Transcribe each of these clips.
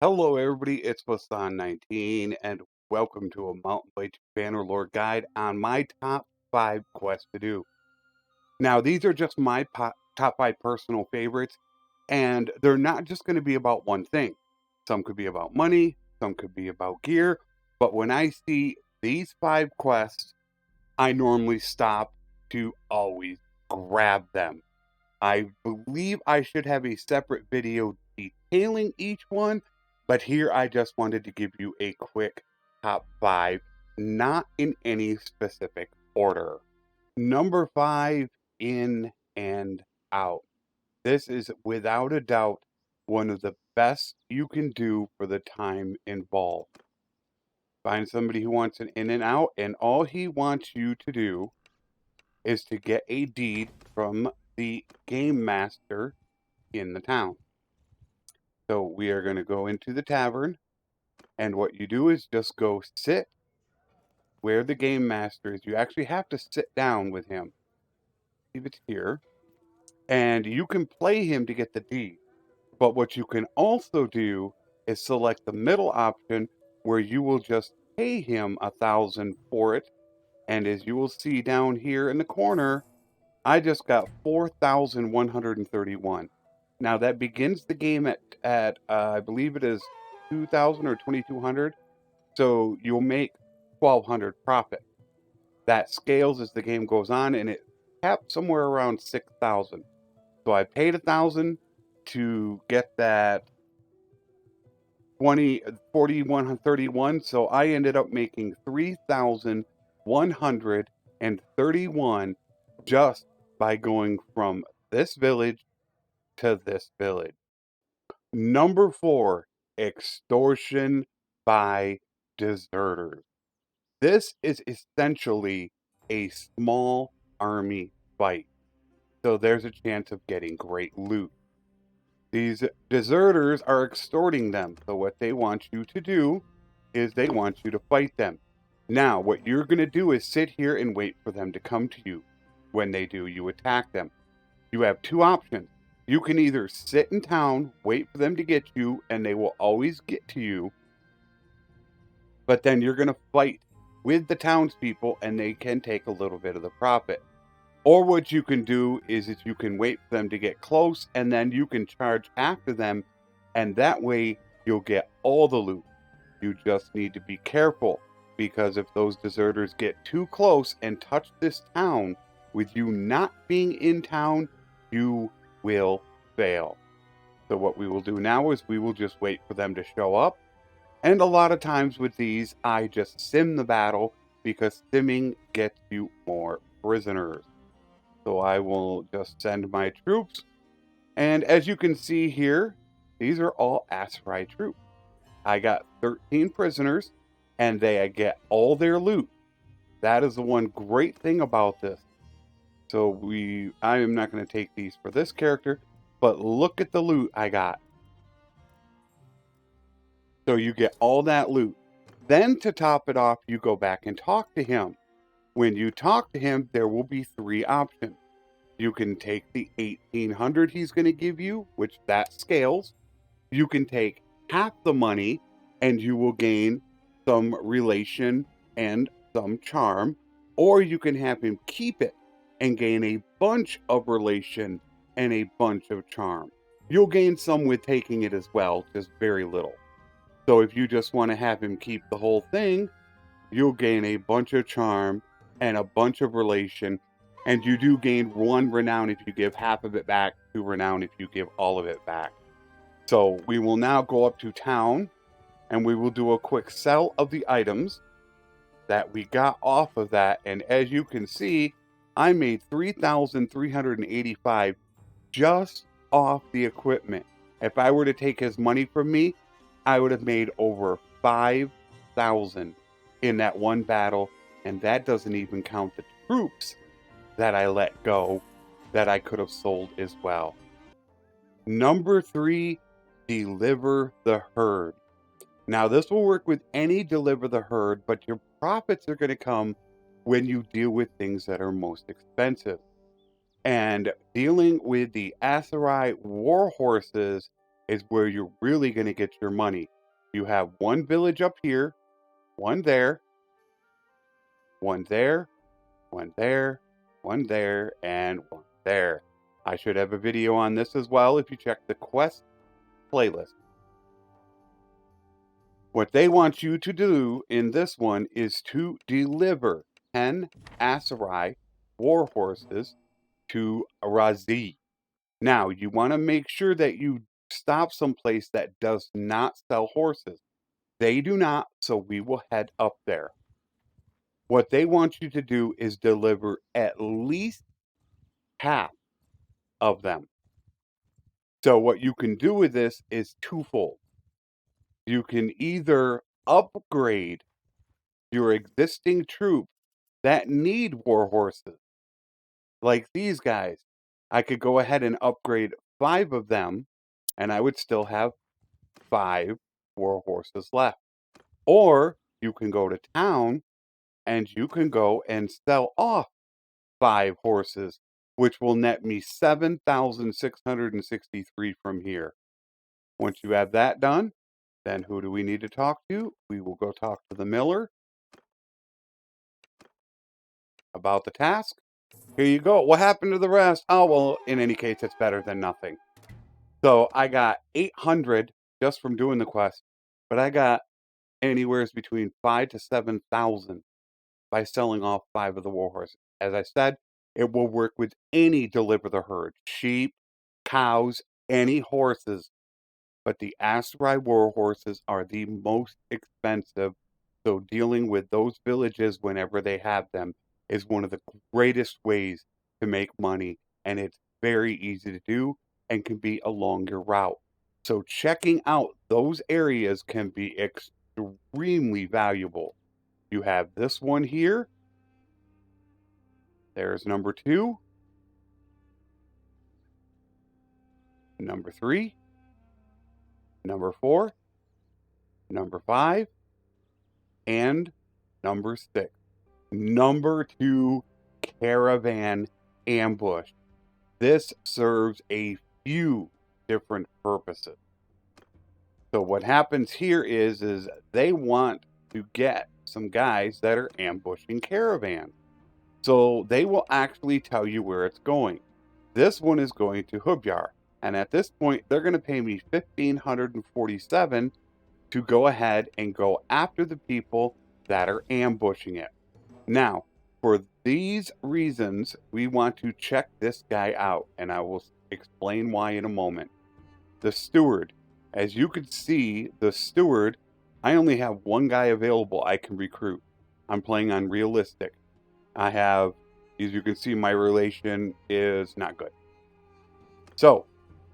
Hello, everybody. It's Flesson19, and welcome to a Mountain Blade Bannerlord guide on my top 5 quests to do. Now, these are just my top 5 personal favorites, and they're not just going to be about one thing. Some could be about money, some could be about gear, but when I see these 5 quests, I normally stop to always grab them. I believe I should have a separate video detailing each one, but here I just wanted to give you a quick top 5, not in any specific order. Number 5, In and Out. This is without a doubt one of the best you can do for the time involved. Find somebody who wants an in and out, and all he wants you to do is to get a deed from the game master in the town. So we are going to go into the tavern, and what you do is just go sit where the game master is. You actually have to sit down with him. See if it's here. And you can play him to get the deed. But what you can also do is select the middle option where you will just pay him 1,000 for it. And as you will see down here in the corner, I just got 4,131. Now that begins the game at I believe it is 2,000 or 2,200. So you'll make 1,200 profit. That scales as the game goes on, and it caps somewhere around 6,000. So I paid 1,000 to get that 4131. So I ended up making 3,131 just by going from this village to this village. Number 4, extortion by deserters. This is essentially a small army fight, so there's a chance of getting great loot. These deserters are extorting them, so what they want you to do is they want you to fight them. Now, what you're going to do is sit here and wait for them to come to you. When they do, you attack them. You have two options. You can either sit in town, wait for them to get you, and they will always get to you, but then you're going to fight with the townspeople and they can take a little bit of the profit. Or what you can do is you can wait for them to get close and then you can charge after them, and that way you'll get all the loot. You just need to be careful, because if those deserters get too close and touch this town with you not being in town, you will fail. So what we will do now is we will just wait for them to show up. And a lot of times with these, I just sim the battle because simming gets you more prisoners. So I will just send my troops. And as you can see here, these are all Aserai troops. I got 13 prisoners and they get all their loot. That is the one great thing about this. So I am not going to take these for this character, but look at the loot I got. So you get all that loot. Then to top it off, you go back and talk to him. When you talk to him, there will be 3 options. You can take the 1,800 he's going to give you, which that scales. You can take half the money and you will gain some relation and some charm. Or you can have him keep it and gain a bunch of relation and a bunch of charm. You'll gain some with taking it as well, just very little. So if you just want to have him keep the whole thing, you'll gain a bunch of charm and a bunch of relation. And you do gain 1 renown if you give half of it back, 2 renown if you give all of it back. So we will now go up to town and we will do a quick sell of the items that we got off of that. And as you can see, I made 3,385 just off the equipment. If I were to take his money from me, I would have made over 5,000 in that one battle, and that doesn't even count the troops that I let go that I could have sold as well. Number 3, deliver the herd. Now this will work with any deliver the herd, but your profits are going to come when you deal with things that are most expensive. And dealing with the Aserai war horses is where you're really going to get your money. You have one village up here, one there, one there, one there, one there, and one there. I should have a video on this as well if you check the quest playlist. What they want you to do in this one is to deliver 10 Aserai war horses to Razi. Now, you want to make sure that you stop someplace that does not sell horses. They do not, so we will head up there. What they want you to do is deliver at least half of them. So what you can do with this is twofold. You can either upgrade your existing troops that need war horses, like these guys. I could go ahead and upgrade 5 of them, and I would still have 5 war horses left. Or you can go to town and you can go and sell off 5 horses, which will net me 7,663 from here. Once you have that done, then who do we need to talk to? We will go talk to the miller about the task. Here you go. What happened to the rest? Oh, well, in any case, it's better than nothing. So I got 800 just from doing the quest, but I got anywhere between 5 to 7,000 by selling off 5 of the war horses. As I said, it will work with any deliver the herd, sheep, cows, any horses. But the Aserai war horses are the most expensive. So dealing with those villages whenever they have them is one of the greatest ways to make money. And it's very easy to do and can be a longer route. So checking out those areas can be extremely valuable. You have this one here. There's number 2. Number 3. Number 4. Number 5. And number 6. Number 2, Caravan ambush. This serves a few different purposes. So what happens here is they want to get some guys that are ambushing Caravan. So they will actually tell you where it's going. This one is going to Hubyar. And at this point, they're going to pay me 1,547 to go ahead and go after the people that are ambushing it. Now, for these reasons, we want to check this guy out, and I will explain why in a moment. The steward. As you can see, the steward, I only have one guy available I can recruit. I'm playing on realistic. I have, as you can see, my relation is not good. So,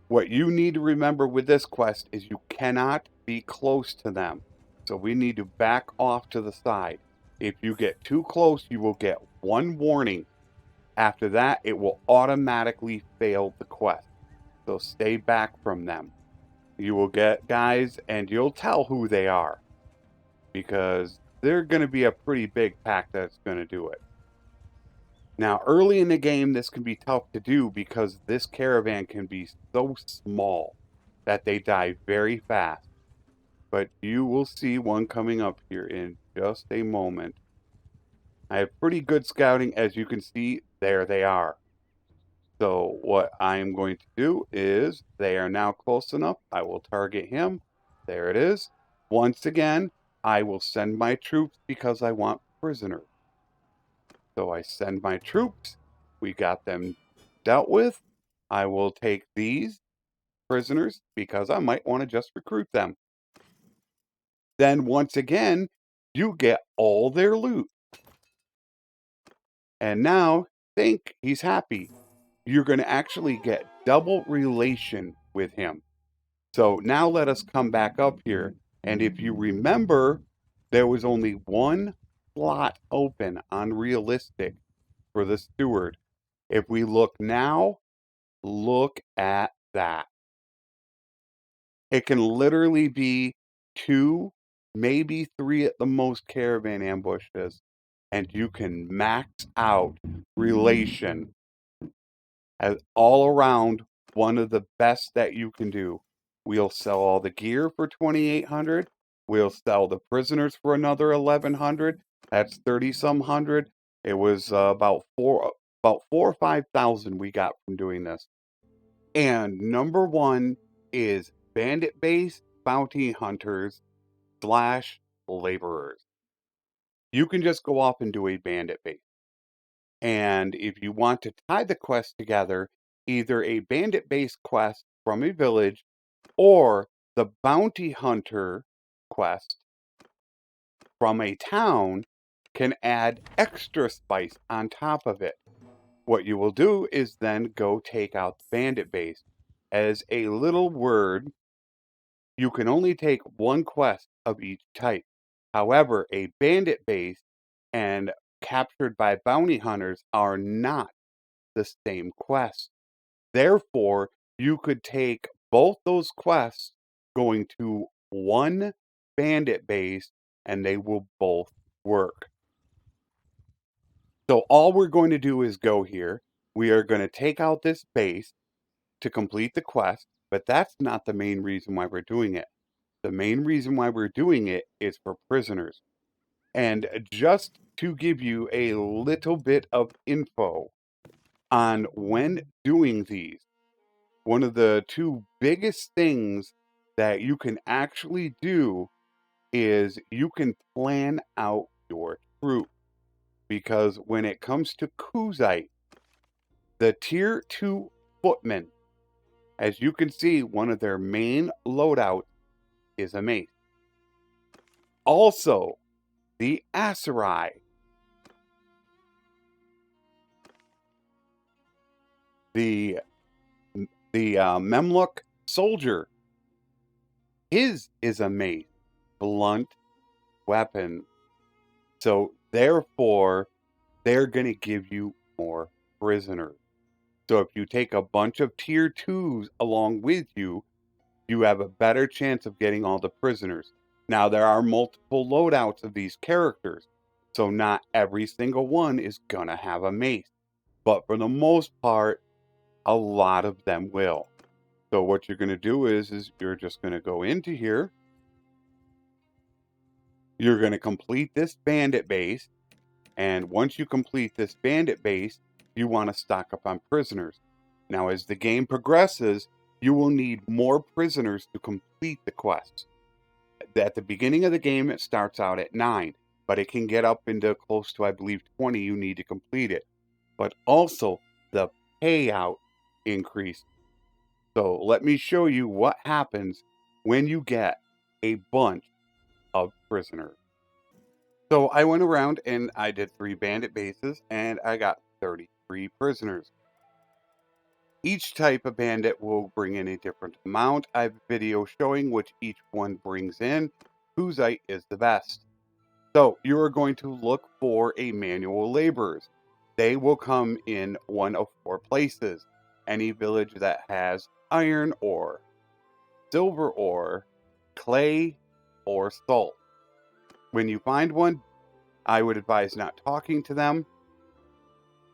what you need to remember with this quest is you cannot be close to them. So we need to back off to the side. If you get too close, you will get one warning. After that, it will automatically fail the quest. So stay back from them. You will get guys, and you'll tell who they are, because they're going to be a pretty big pack that's going to do it. Now, early in the game, this can be tough to do because this caravan can be so small that they die very fast. But you will see one coming up here in just a moment. I have pretty good scouting. As you can see, there they are. So what I am going to do is, they are now close enough. I will target him. There it is. Once again, I will send my troops because I want prisoners. So I send my troops. We got them dealt with. I will take these prisoners because I might want to just recruit them. Then once again, you get all their loot. And now, think he's happy. You're going to actually get double relation with him. So now let us come back up here. And if you remember, there was only one slot open on realistic for the steward. If we look now, look at that. It can literally be 2, maybe 3 at the most caravan ambushes, and you can max out relation as all around one of the best that you can do. We'll sell all the gear for 2,800. We'll sell the prisoners for another 1,100. That's 30 some hundred. It was about four or 5,000 we got from doing this. And number one is bandit-based bounty hunters / laborers. You can just go off and do a bandit base. And if you want to tie the quest together, either a bandit-based quest from a village or the bounty hunter quest from a town can add extra spice on top of it. What you will do is then go take out the bandit base. As a little word, you can only take one quest of each type. However, a bandit base and captured by bounty hunters are not the same quest. Therefore, you could take both those quests going to one bandit base and they will both work. So all we're going to do is go here. We are going to take out this base to complete the quest, but that's not the main reason why we're doing it. The main reason why we're doing it is for prisoners. And just to give you a little bit of info on when doing these, one of the two biggest things that you can actually do is you can plan out your troop. Because when it comes to Kuzite, the tier 2 footmen, as you can see, one of their main loadouts is a mace. Also, the Aserai, the Memluk soldier, his is a mace, blunt weapon. So therefore, they're going to give you more prisoners. So if you take a bunch of tier 2s along with you, you have a better chance of getting all the prisoners. Now, there are multiple loadouts of these characters, so not every single one is gonna have a mace. But for the most part, a lot of them will. So what you're gonna do is you're just gonna go into here. You're gonna complete this bandit base. And once you complete this bandit base, you want to stock up on prisoners. Now, as the game progresses, you will need more prisoners to complete the quest. At the beginning of the game, it starts out at 9, but it can get up into close to, I believe, 20 you need to complete it. But also, the payout increase. So let me show you what happens when you get a bunch of prisoners. So I went around and I did 3 bandit bases and I got 33 prisoners. Each type of bandit will bring in a different amount. I have a video showing which each one brings in. Kuzite is the best. So you are going to look for a manual laborers. They will come in one of 4 places. Any village that has iron ore, silver ore, clay, or salt. When you find one, I would advise not talking to them.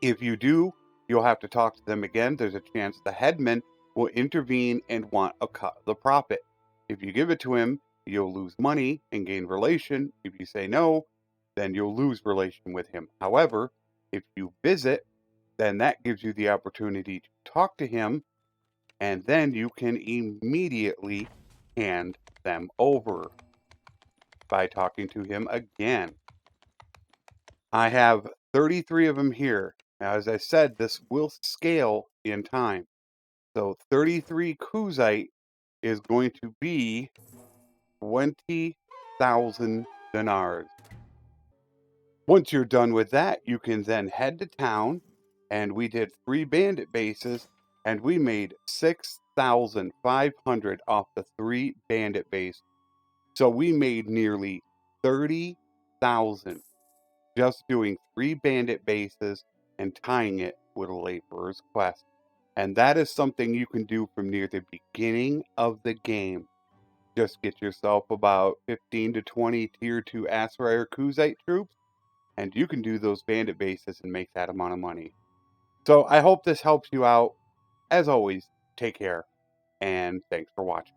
If you do, you'll have to talk to them again. There's a chance the headman will intervene and want a cut of the profit. If you give it to him, you'll lose money and gain relation. If you say no, then you'll lose relation with him. However, if you visit, then that gives you the opportunity to talk to him, and then you can immediately hand them over by talking to him again. I have 33 of them here. Now, as I said, this will scale in time. So 33 Kuzite is going to be 20,000 dinars. Once you're done with that, you can then head to town, and we did 3 bandit bases, and we made 6,500 off the 3 bandit bases. So we made nearly 30,000 just doing 3 bandit bases and tying it with a laborer's quest. And that is something you can do from near the beginning of the game. Just get yourself about 15 to 20 tier 2 Aserai or Kuzite troops, and you can do those bandit bases and make that amount of money. So I hope this helps you out. As always, take care, and thanks for watching.